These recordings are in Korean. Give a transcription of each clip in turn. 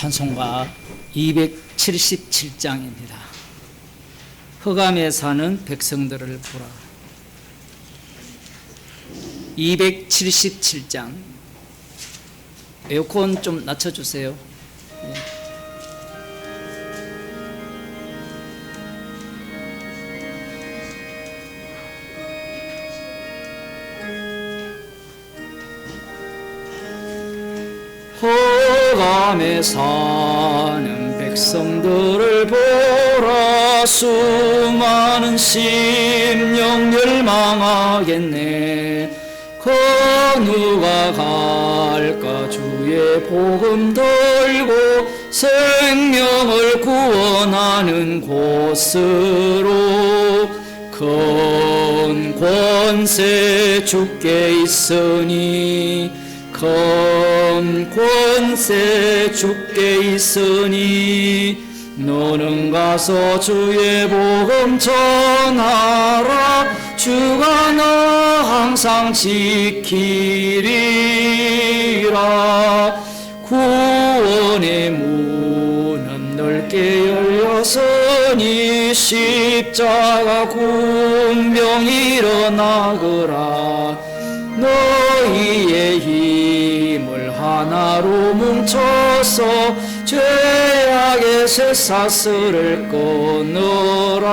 찬송가 277장입니다. 흑암에 사는 백성들을 보라. 277장. 에어컨 좀 낮춰주세요. 네. 흑암에 사는 백성들을 보라. 수많은 심령 멸망하겠네. 그 누가 갈까? 주의 복음 들고 생명을 구원하는 곳으로. 큰 권세 주께 있으니, 큰 권세 주께 있으니, 너는 가서 주의 복음 전하라. 주가 너 항상 지키리라. 구원의 문은 넓게 열렸으니, 십자가 군병 일어나거라. 너희의 힘을 하나로 뭉쳐서 죄악의 쇠사슬을 끊으라.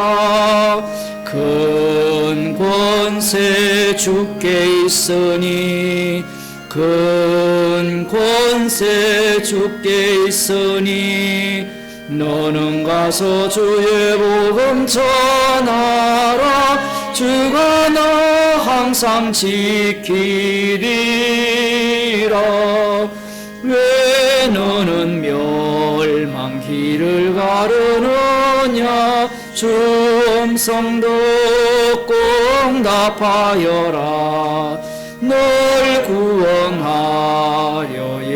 큰 권세 주께 있으니, 큰 권세 주께 있으니, 너는 가서 주의 복음 전하라. 주가 너 항상 지키리라. 왜 너는 멸망길을 가르느냐? 주 음성 듣고 응답하여라. 널 구원하려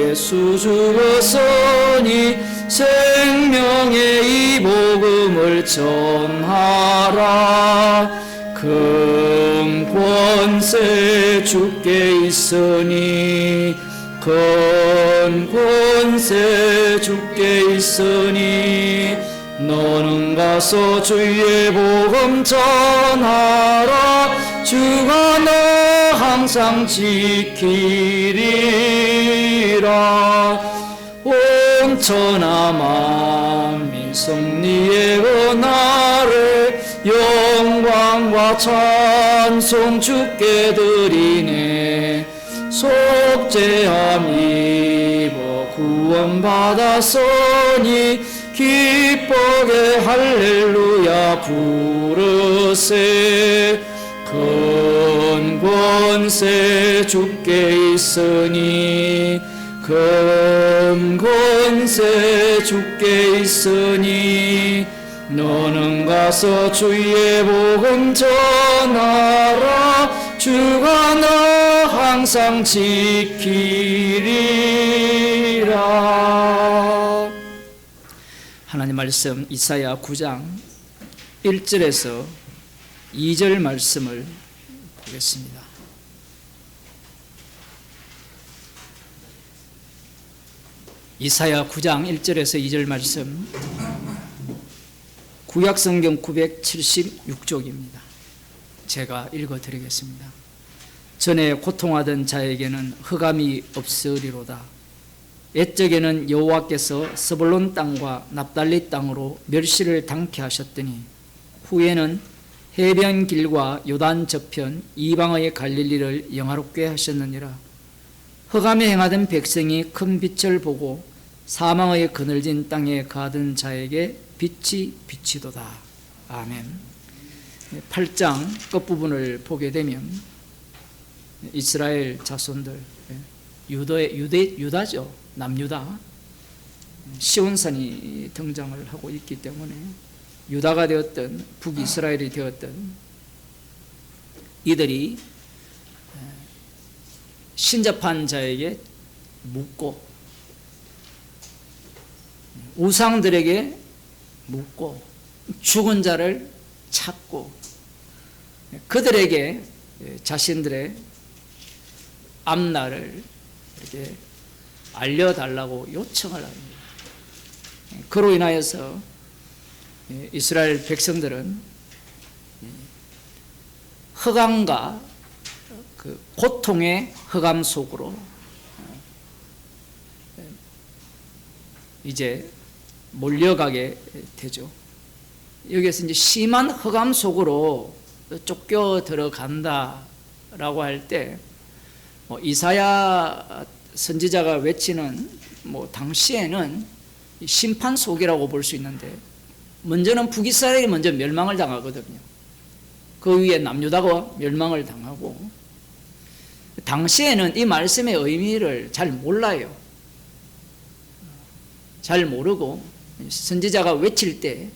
예수 죽었으니, 생명의 이 복음을 전하라. 큰 권세 주께 있으니, 큰 권세 주께 있으니, 너는 가서 주의 복음 전하라. 주가 너 항상 지키리라. 온 천하 만민 승리의 은혜를 영광과 찬송 주께 드리네. 속죄함 입어 구원받았으니, 기쁘게 할렐루야 부르세. 큰 권세 주께 있으니, 큰 권세 주께 있으니, 너는 가서 주의 복음 전하라. 주가 너 항상 지키리라. 하나님 말씀 이사야 9장 1절에서 2절 말씀을 보겠습니다. 이사야 9장 1절에서 2절 말씀, 구약성경 976쪽입니다. 제가 읽어드리겠습니다. 전에 고통하던 자에게는 흑암이 없으리로다. 옛적에는 여호와께서 스불론 땅과 납달리 땅으로 멸시를 당케 하셨더니, 후에는 해변 길과 요단 저편 이방의 갈릴리를 영화롭게 하셨느니라. 흑암에 행하던 백성이 큰 빛을 보고 사망의 그늘진 땅에 가던 자에게 빛이 비치도다. 아멘. 8장 끝부분을 보게 되면 이스라엘 자손들, 유다죠. 남유다. 시온산이 등장을 하고 있기 때문에 유다가 되었던, 북이스라엘이 되었던 이들이 신접한 자에게 묻고, 우상들에게 묻고, 죽은 자를 찾고, 그들에게 자신들의 앞날을 이렇게 알려달라고 요청을 합니다. 그로 인하여서 이스라엘 백성들은 흑암과 그 고통의 흑암 속으로 이제 몰려가게 되죠. 여기에서 이제 심한 흑암 속으로 쫓겨 들어간다라고 할 때 이사야 선지자가 외치는 당시에는 심판 속이라고 볼 수 있는데, 먼저는 북이스라엘이 먼저 멸망을 당하거든요. 그 위에 남유다가 멸망을 당하고, 당시에는 이 말씀의 의미를 잘 몰라요. 잘 모르고 선지자가 외칠 때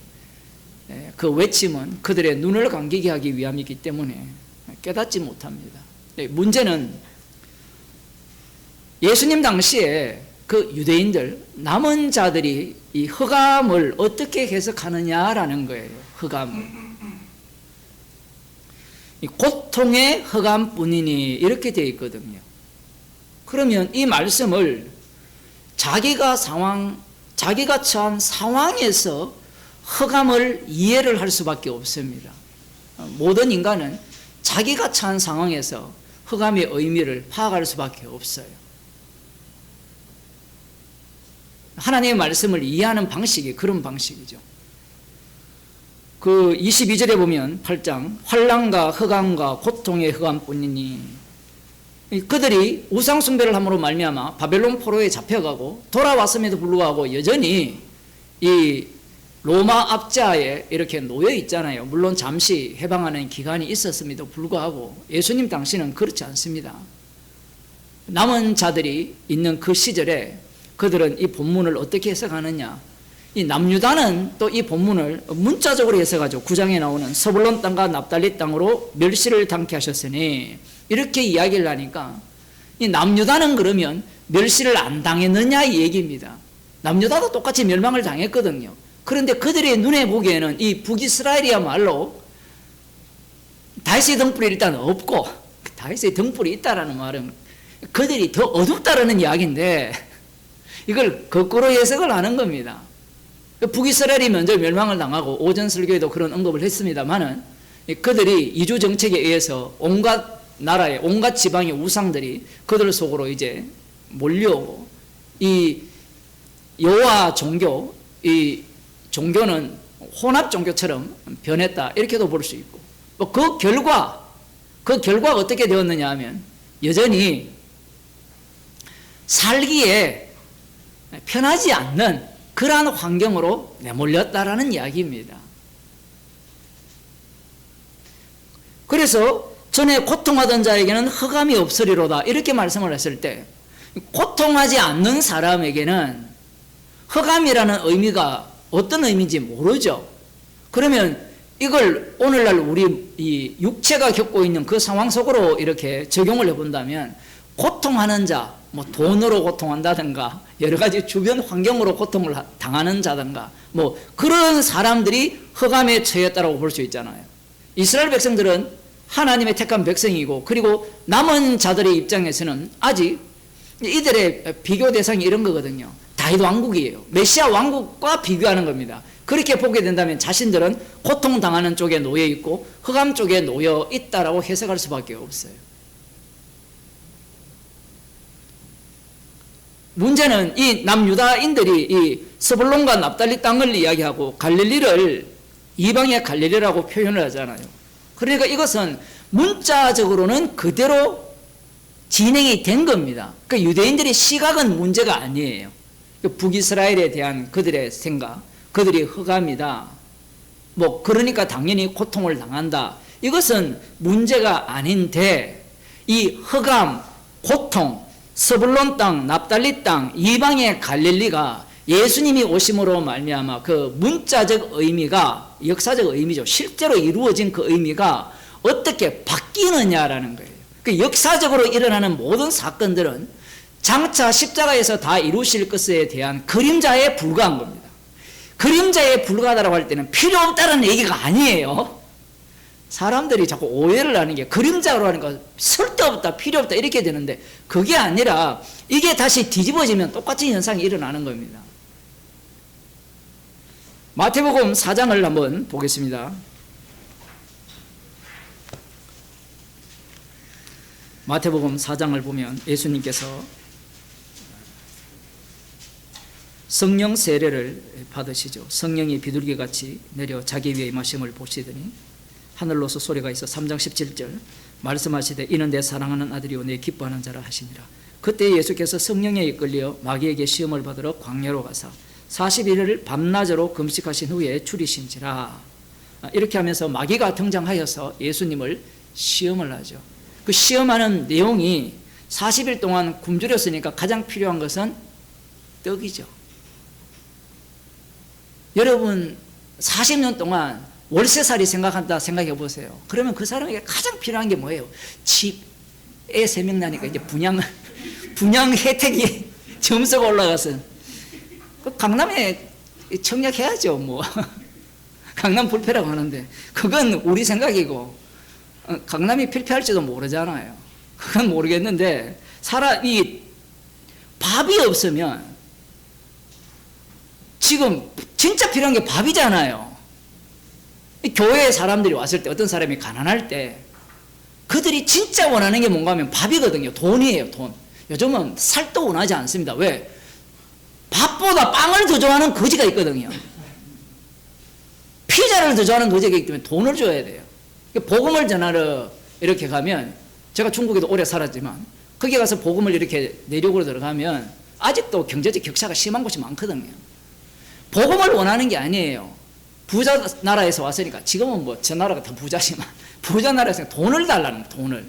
그 외침은 그들의 눈을 감기게 하기 위함이기 때문에 깨닫지 못합니다. 문제는 예수님 당시에 그 유대인들, 남은 자들이 이 흑암을 어떻게 해석하느냐라는 거예요. 흑암을. 이 고통의 흑암뿐이니 이렇게 되어 있거든요. 그러면 이 말씀을 자기가 처한 상황에서 흑암을 이해를 할 수밖에 없습니다. 모든 인간은 자기가 처한 상황에서 흑암의 의미를 파악할 수밖에 없어요. 하나님의 말씀을 이해하는 방식이 그런 방식이죠. 그 22절에 보면 8장, 환난과 흑암과 고통의 흑암뿐이니, 그들이 우상 숭배를 함으로 말미암아 바벨론 포로에 잡혀가고 돌아왔음에도 불구하고 여전히 이 로마 압제하에 이렇게 놓여 있잖아요. 물론 잠시 해방하는 기간이 있었음에도 불구하고 예수님 당시는 그렇지 않습니다. 남은 자들이 있는 그 시절에 그들은 이 본문을 어떻게 해석하느냐, 이 남유다는 또 이 본문을 문자적으로 해석하죠. 9장에 나오는 서불론 땅과 납달리 땅으로 멸시를 당케 하셨으니, 이렇게 이야기를 하니까 이 남유다는 그러면 멸시를 안 당했느냐 이 얘기입니다. 남유다도 똑같이 멸망을 당했거든요. 그런데 그들의 눈에 보기에는 이 북이스라엘이야말로 다윗의 등불이 일단 없고, 다윗의 등불이 있다라는 말은 그들이 더 어둡다라는 이야기인데, 이걸 거꾸로 해석을 하는 겁니다. 북이스라엘이 먼저 멸망을 당하고, 오전 설교에도 그런 언급을 했습니다만은, 그들이 이주 정책에 의해서 온갖 나라의 온갖 지방의 우상들이 그들 속으로 이제 몰려오고, 이 여호와 종교, 이 종교는 혼합 종교처럼 변했다, 이렇게도 볼 수 있고, 그 결과가 어떻게 되었느냐 하면 여전히 살기에 편하지 않는 그러한 환경으로 내몰렸다라는 이야기입니다. 그래서 전에 고통하던 자에게는 흑암이 없으리로다, 이렇게 말씀을 했을 때, 고통하지 않는 사람에게는 흑암이라는 의미가 어떤 의미인지 모르죠. 그러면 이걸 오늘날 우리 이 육체가 겪고 있는 그 상황 속으로 이렇게 적용을 해본다면, 고통하는 자, 돈으로 고통한다든가 여러 가지 주변 환경으로 고통을 당하는 자든가 그런 사람들이 흑암에 처했다라고 볼 수 있잖아요. 이스라엘 백성들은 하나님의 택한 백성이고, 그리고 남은 자들의 입장에서는 아직 이들의 비교 대상이 이런 거거든요. 다윗 왕국이에요. 메시아 왕국과 비교하는 겁니다. 그렇게 보게 된다면 자신들은 고통당하는 쪽에 놓여 있고 흑암 쪽에 놓여 있다라고 해석할 수밖에 없어요. 문제는 이 남유다인들이 이 스불론과 납달리 땅을 이야기하고 갈릴리를 이방의 갈릴리라고 표현을 하잖아요. 그러니까 이것은 문자적으로는 그대로 진행이 된 겁니다. 그러니까 유대인들의 시각은 문제가 아니에요. 북이스라엘에 대한 그들의 생각, 그들이 흑암이다, 그러니까 당연히 고통을 당한다, 이것은 문제가 아닌데, 이 흑암, 고통, 스불론 땅, 납달리 땅, 이방의 갈릴리가 예수님이 오심으로 말미암아 그 문자적 의미가, 역사적 의미죠, 실제로 이루어진 그 의미가 어떻게 바뀌느냐라는 거예요. 그 역사적으로 일어나는 모든 사건들은 장차 십자가에서 다 이루실 것에 대한 그림자에 불과한 겁니다. 그림자에 불과하다고 할 때는 필요 없다는 얘기가 아니에요. 사람들이 자꾸 오해를 하는 게, 그림자로 하니까 쓸데없다, 필요 없다 이렇게 되는데, 그게 아니라 이게 다시 뒤집어지면 똑같은 현상이 일어나는 겁니다. 마태복음 4장을 한번 보겠습니다. 마태복음 4장을 보면 예수님께서 성령 세례를 받으시죠. 성령이 비둘기같이 내려 자기 위에 임하심을 보시더니 하늘로서 소리가 있어 3장 17절 말씀하시되 이는 내 사랑하는 아들이요 내 기뻐하는 자라 하시니라. 그때 예수께서 성령에 이끌려 마귀에게 시험을 받으러 광야로 가사 40일을 밤낮으로 금식하신 후에 줄이신지라. 이렇게 하면서 마귀가 등장하여서 예수님을 시험을 하죠. 그 시험하는 내용이 40일 동안 굶주렸으니까 가장 필요한 것은 떡이죠. 여러분 40년 동안 월세살이 생각한다 생각해 보세요. 그러면 그 사람에게 가장 필요한 게 뭐예요? 집, 애 3명 나니까 이제 분양 혜택이 점수가 올라가서 강남에 청약해야죠. 뭐 강남 불패라고 하는데 그건 우리 생각이고 강남이 필패할지도 모르잖아요. 그건 모르겠는데 사람이 밥이 없으면 지금 진짜 필요한 게 밥이잖아요. 교회에 사람들이 왔을 때 어떤 사람이 가난할 때 그들이 진짜 원하는 게 뭔가 하면 밥이거든요. 돈이에요. 돈. 요즘은 살도 원하지 않습니다. 왜? 밥보다 빵을 더 좋아하는 거지가 있거든요. 피자를 더 좋아하는 거지가 있기 때문에 돈을 줘야 돼요. 복음을 전하러 이렇게 가면 제가 중국에도 오래 살았지만 거기 가서 복음을 이렇게 내륙으로 들어가면 아직도 경제적 격차가 심한 곳이 많거든요. 복음을 원하는 게 아니에요. 부자 나라에서 왔으니까 지금은 뭐 저 나라가 더 부자지만 부자 나라에서 돈을 달라는 거예요. 돈을.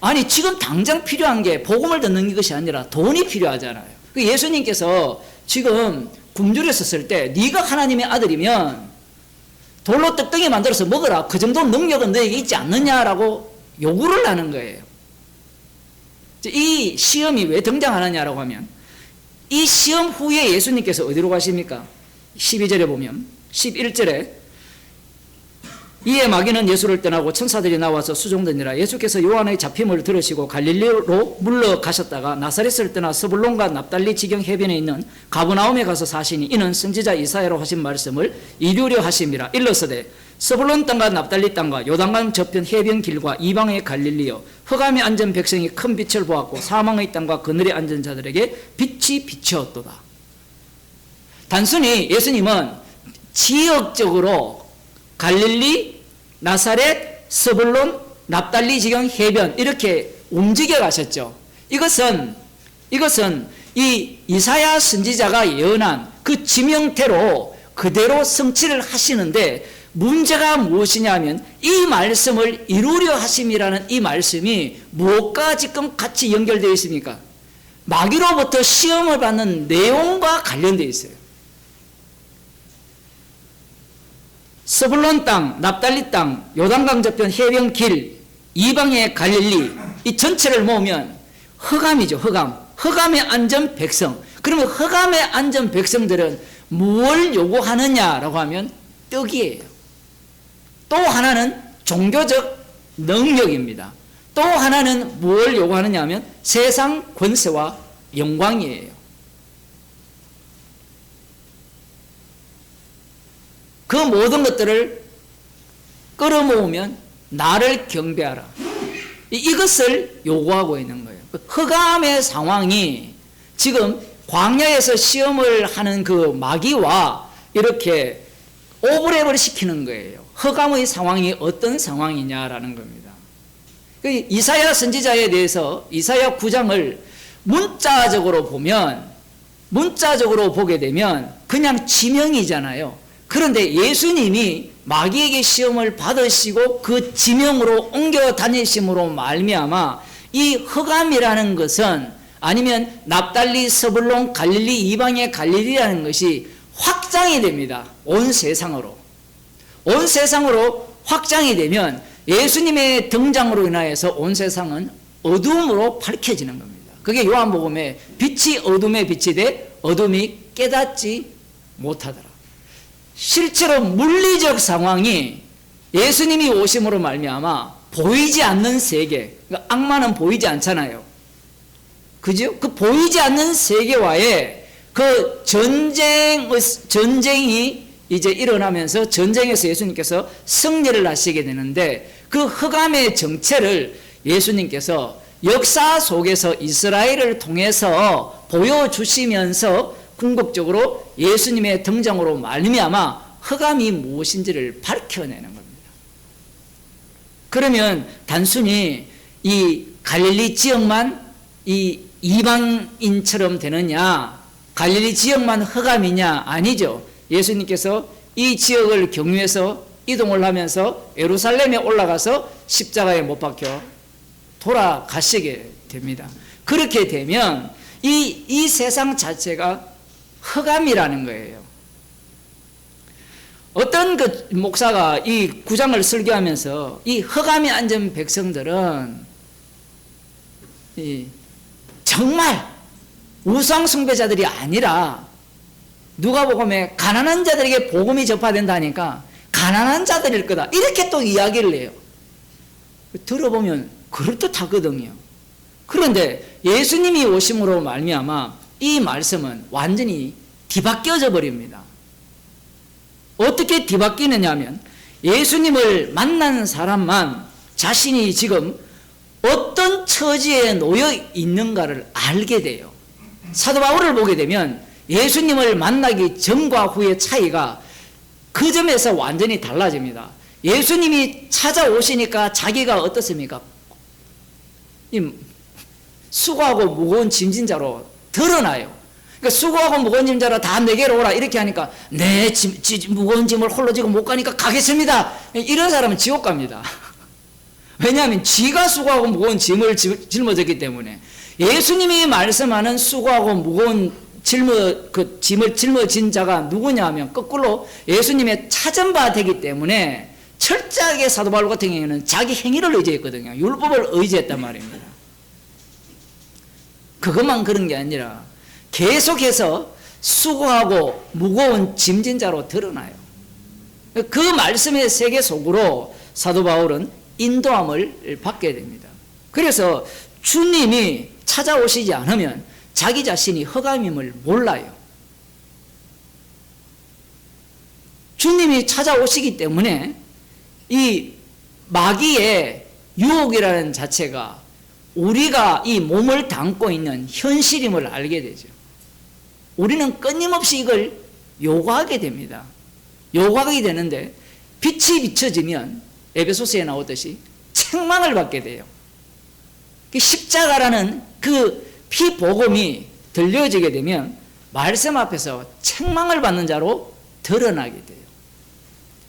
아니 지금 당장 필요한 게 복음을 듣는 것이 아니라 돈이 필요하잖아요. 예수님께서 지금 굶주렸었을 때 네가 하나님의 아들이면 돌로 떡덩이 만들어서 먹어라. 그 정도 능력은 너에게 있지 않느냐라고 요구를 하는 거예요. 이 시험이 왜 등장하느냐라고 하면 이 시험 후에 예수님께서 어디로 가십니까? 12절에 보면 11절에 이에 마귀는 예수를 떠나고 천사들이 나와서 수종되니라. 예수께서 요한의 잡힘을 들으시고 갈릴리로 물러가셨다가 나사렛을 떠나 스불론과 납달리 지경 해변에 있는 가버나움에 가서 사시니 이는 선지자 이사야로 하신 말씀을 이루려 하심이라. 일러서되 스불론 땅과 납달리 땅과 요단강 저편 해변 길과 이방의 갈릴리여 흑암에 앉은 백성이 큰 빛을 보았고 사망의 땅과 그늘에 앉은 자들에게 빛이 비추었도다. 단순히 예수님은 지역적으로 갈릴리, 나사렛, 스불론, 납달리 지경 해변 이렇게 움직여 가셨죠. 이것은 이 이사야 선지자가 예언한 그 지명대로 그대로 성취를 하시는데 문제가 무엇이냐면 이 말씀을 이루려 하심이라는 이 말씀이 무엇과 지금 같이 연결되어 있습니까? 마귀로부터 시험을 받는 내용과 관련되어 있어요. 스불론 땅, 납달리 땅, 요단강 저편 해변 길, 이방의 갈릴리 이 전체를 모으면 흑암이죠. 흑암에 앉은 백성. 그러면 흑암에 앉은 백성들은 무엇을 요구하느냐라고 하면 떡이에요. 또 하나는 종교적 능력입니다. 또 하나는 무엇을 요구하느냐 하면 세상 권세와 영광이에요. 그 모든 것들을 끌어모으면 나를 경배하라. 이것을 요구하고 있는 거예요. 흑암의 상황이 지금 광야에서 시험을 하는 그 마귀와 이렇게 오버랩을 시키는 거예요. 흑암의 상황이 어떤 상황이냐라는 겁니다. 이사야 선지자에 대해서 이사야 9장을 문자적으로 보게 되면 그냥 지명이잖아요. 그런데 예수님이 마귀에게 시험을 받으시고 그 지명으로 옮겨 다니심으로 말미암아 이 흑암이라는 것은 아니면 납달리, 스불론, 갈릴리, 이방의 갈릴리라는 것이 확장이 됩니다. 온 세상으로 확장이 되면 예수님의 등장으로 인하여서 온 세상은 어둠으로 밝혀지는 겁니다. 그게 요한복음에 빛이 어둠에 빛이 돼 어둠이 깨닫지 못하더라. 실제로 물리적 상황이 예수님이 오심으로 말미암아 보이지 않는 세계, 악마는 보이지 않잖아요. 그죠? 그 보이지 않는 세계와의 그 전쟁이 이제 일어나면서 전쟁에서 예수님께서 승리를 하시게 되는데 그 흑암의 정체를 예수님께서 역사 속에서 이스라엘을 통해서 보여주시면서 궁극적으로 예수님의 등장으로 말미암아 흑암이 무엇인지를 밝혀내는 겁니다. 그러면 단순히 이 갈릴리 지역만 이 이방인처럼 되느냐, 갈릴리 지역만 흑암이냐? 아니죠. 예수님께서 이 지역을 경유해서 이동을 하면서 예루살렘에 올라가서 십자가에 못 박혀 돌아가시게 됩니다. 그렇게 되면 이 세상 자체가 흑암이라는 거예요. 어떤 그 목사가 이 구장을 설교하면서 이 흑암에 앉은 백성들은 정말 우상 숭배자들이 아니라 누가복음에 가난한 자들에게 복음이 전파된다니까 가난한 자들일 거다, 이렇게 또 이야기를 해요. 들어보면 그럴듯하거든요. 그런데 예수님이 오심으로 말미암아 이 말씀은 완전히 뒤바뀌어져 버립니다. 어떻게 뒤바뀌느냐 하면 예수님을 만난 사람만 자신이 지금 어떤 처지에 놓여 있는가를 알게 돼요. 사도 바울을 보게 되면 예수님을 만나기 전과 후의 차이가 그 점에서 완전히 달라집니다. 예수님이 찾아오시니까 자기가 어떻습니까? 수고하고 무거운 짐진 자로 드러나요. 그러니까 수고하고 무거운 짐 자로 다 내게로 오라 이렇게 하니까 네, 무거운 짐을 홀로 지고 못 가니까 가겠습니다. 이런 사람은 지옥 갑니다. 왜냐하면 지가 수고하고 무거운 짐을 짊어졌기 때문에. 예수님이 말씀하는 수고하고 무거운 짐을 짊어진 자가 누구냐 하면 거꾸로 예수님의 찾은 바 되기 때문에 철저하게 사도 바울 같은 경우에는 자기 행위를 의지했거든요. 율법을 의지했단 말입니다. 그것만 그런 게 아니라 계속해서 수고하고 무거운 짐진 자로 드러나요. 그 말씀의 세계 속으로 사도 바울은 인도함을 받게 됩니다. 그래서 주님이 찾아오시지 않으면 자기 자신이 흑암임을 몰라요. 주님이 찾아오시기 때문에 이 마귀의 유혹이라는 자체가 우리가 이 몸을 담고 있는 현실임을 알게 되죠. 우리는 끊임없이 이걸 요구하게 됩니다. 요구하게 되는데 빛이 비춰지면 에베소서에 나오듯이 책망을 받게 돼요. 십자가라는 그 피복음이 들려지게 되면 말씀 앞에서 책망을 받는 자로 드러나게 돼요.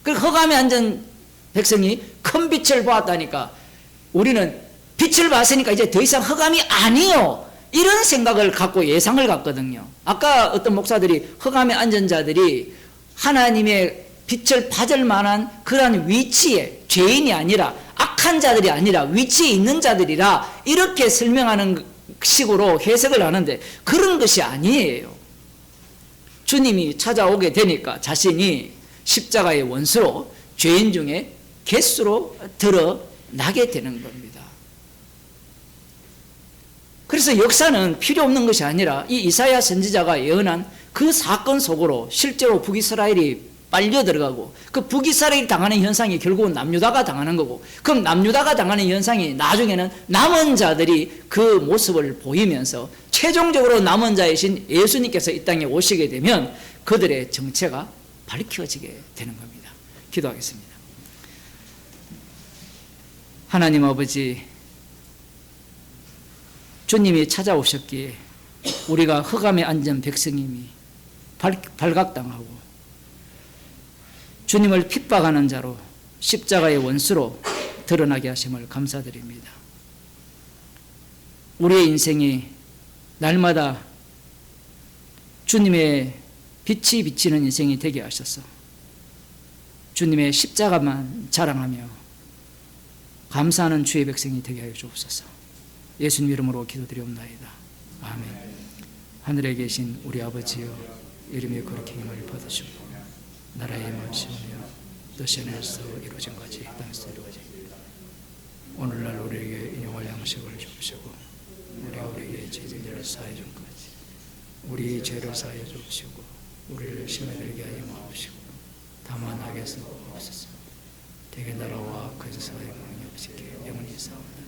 그 흑암에 앉은 백성이 큰 빛을 보았다니까 우리는 빛을 봤으니까 이제 더 이상 흑암이 아니요, 이런 생각을 갖고 예상을 갖거든요. 아까 어떤 목사들이 흑암에 앉은 자들이 하나님의 빛을 받을 만한 그러한 위치에 죄인이 아니라 악한 자들이 아니라 위치에 있는 자들이라 이렇게 설명하는 식으로 해석을 하는데 그런 것이 아니에요. 주님이 찾아오게 되니까 자신이 십자가의 원수로 죄인 중에 갯수로 드러나게 되는 겁니다. 그래서 역사는 필요 없는 것이 아니라 이 이사야 선지자가 예언한 그 사건 속으로 실제로 북이스라엘이 빨려 들어가고 그 북이스라엘이 당하는 현상이 결국은 남유다가 당하는 거고, 그럼 남유다가 당하는 현상이 나중에는 남은 자들이 그 모습을 보이면서 최종적으로 남은 자이신 예수님께서 이 땅에 오시게 되면 그들의 정체가 밝혀지게 되는 겁니다. 기도하겠습니다. 하나님 아버지, 주님이 찾아오셨기에 우리가 흑암에 앉은 백성임이 발각당하고 주님을 핍박하는 자로 십자가의 원수로 드러나게 하심을 감사드립니다. 우리의 인생이 날마다 주님의 빛이 비치는 인생이 되게 하셔서 주님의 십자가만 자랑하며 감사하는 주의 백성이 되게 하여 주옵소서. 예수님 이름으로 기도드리옵나이다. 아멘. 하늘에 계신 우리 아버지여, 이름이 거룩히 힘을 받으시고 나라의 마음이며 뜻이 하늘에서 이루어진 같이 땅에서 이루어집니다. 오늘날 우리에게 일용할 양식을 주시고 우리에게 죄진들을 사해 준 것이 우리 죄를 사하여 주옵시고 우리를 시험에 들게 하지 마옵시고 다만 악에서 없으소서. 대개 나라와 그 역사의 영원히 없으게 영원히 사옵나이다.